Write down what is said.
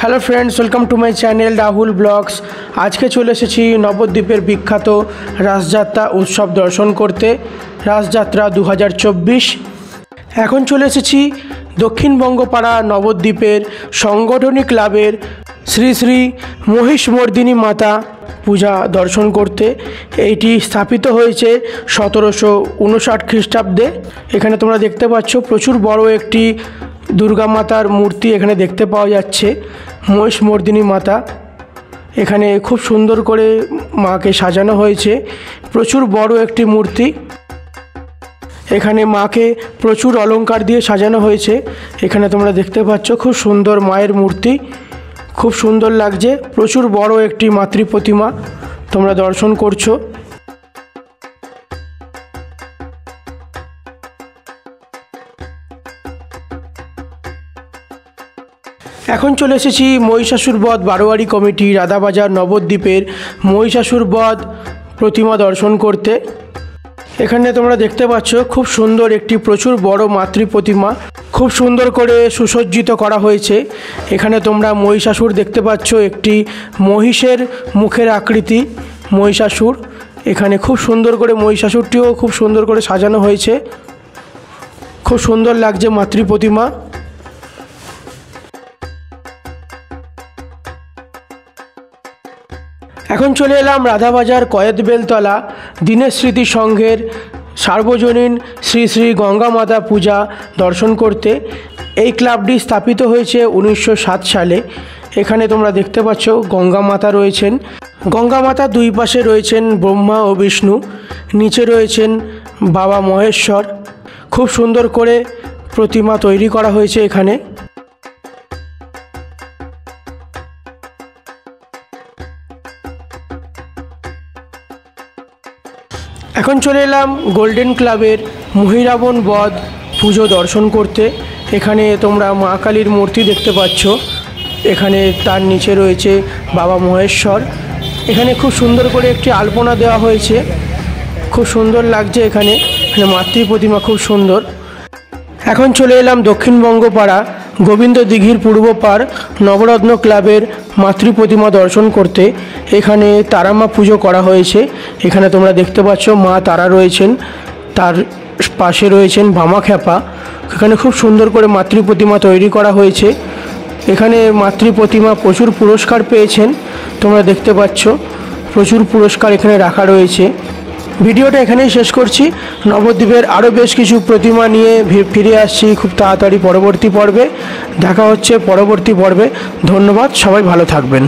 Hello friends, welcome to my channel Rahul vlogs. আজকে চলে এসেছি নবদ্বীপের বিখ্যাত রাসযাত্রা উৎসব দর্শন করতে, রাসযাত্রা 2024। এখন চলে এসেছি দক্ষিণবঙ্গ পাড়া নবদ্বীপের সংগঠনী ক্লাবের শ্রী শ্রী মহিষমর্দিনী মাতা পূজা দর্শন করতে। এইটি স্থাপিত হয়েছে 1759 খ্রিস্টাব্দে। এখানে তোমরা দেখতে পাচ্ছ প্রচুর বড় একটি দুর্গা মাতার মূর্তি এখানে দেখতে পাওয়া যাচ্ছে, মহিষমর্দিনী মাতা। এখানে খুব সুন্দর করে মাকে সাজানো হয়েছে, প্রচুর বড় একটি মূর্তি। এখানে মাকে প্রচুর অলংকার দিয়ে সাজানো হয়েছে। এখানে তোমরা দেখতে পাচ্ছ খুব সুন্দর মায়ের মূর্তি, খুব সুন্দর লাগছে। প্রচুর বড় একটি মাতৃ প্রতিমা তোমরা দর্শন করছো। এখন চলে এসেছি মহিষাসুর বধ বারোয়ারি কমিটি রাধাবাজার নবদ্বীপের মহিষাসুর বধ প্রতিমা দর্শন করতে। এখানে তোমরা দেখতে পাচ্ছ খুব সুন্দর একটি প্রচুর বড় মাতৃ প্রতিমা, খুব সুন্দর করে সুসজ্জিত করা হয়েছে। এখানে তোমরা মহিষাসুর দেখতে পাচ্ছ, একটি মহিষের মুখের আকৃতি মহিষাসুর। এখানে খুব সুন্দর করে মহিষাসুরটিও খুব সুন্দর করে সাজানো হয়েছে, খুব সুন্দর লাগছে মাতৃ প্রতিমা। এখন চলে এলাম রাধাবাজার কয়েদ বেলতলা দীনেশ স্মৃতি সংঘের সার্বজনীন শ্রী শ্রী গঙ্গা মাতা পূজা দর্শন করতে। এই ক্লাবটি স্থাপিত হয়েছে 1907 সালে। এখানে তোমরা দেখতে পাচ্ছ গঙ্গা মাতা রয়েছেন। গঙ্গা মাতা দুই পাশে রয়েছেন ব্রহ্মা ও বিষ্ণু, নিচে রয়েছেন বাবা মহেশ্বর। খুব সুন্দর করে প্রতিমা তৈরি করা হয়েছে এখানে। এখন চলে এলাম গোল্ডেন ক্লাবের মহিরাবণ বধ পুজো দর্শন করতে। এখানে তোমরা মা কালীর মূর্তি দেখতে পাচ্ছ, এখানে তার নিচে রয়েছে বাবা মহেশ্বর। এখানে খুব সুন্দর করে একটি আলপনা দেওয়া হয়েছে, খুব সুন্দর লাগছে। এখানে মাতৃ প্রতিমা খুব সুন্দর। এখন চলে এলাম দক্ষিণবঙ্গ পাড়া গোবিন্দ দিঘির পূর্ব পাড় নবরত্ন ক্লাবের মাতৃ প্রতিমা দর্শন করতে। এখানে তারামা পুজো করা হয়েছে। এখানে তোমরা দেখতে পাচ্ছ মা তারা রয়েছেন, তার পাশে রয়েছেন ভামাখ্যাপা। এখানে খুব সুন্দর করে মাতৃ প্রতিমা তৈরি করা হয়েছে। এখানে মাতৃ প্রতিমা প্রচুর পুরস্কার পেয়েছেন, তোমরা দেখতে পাচ্ছ প্রচুর পুরস্কার এখানে রাখা রয়েছে। ভিডিওটা এখানেই শেষ করছি। নবদ্বীপের আরও বেশ কিছু প্রতিমা নিয়ে ফিরে আসছি খুব তাড়াতাড়ি পরবর্তী পর্বে। দেখা হচ্ছে পরবর্তী পর্বে। ধন্যবাদ, সবাই ভালো থাকবেন।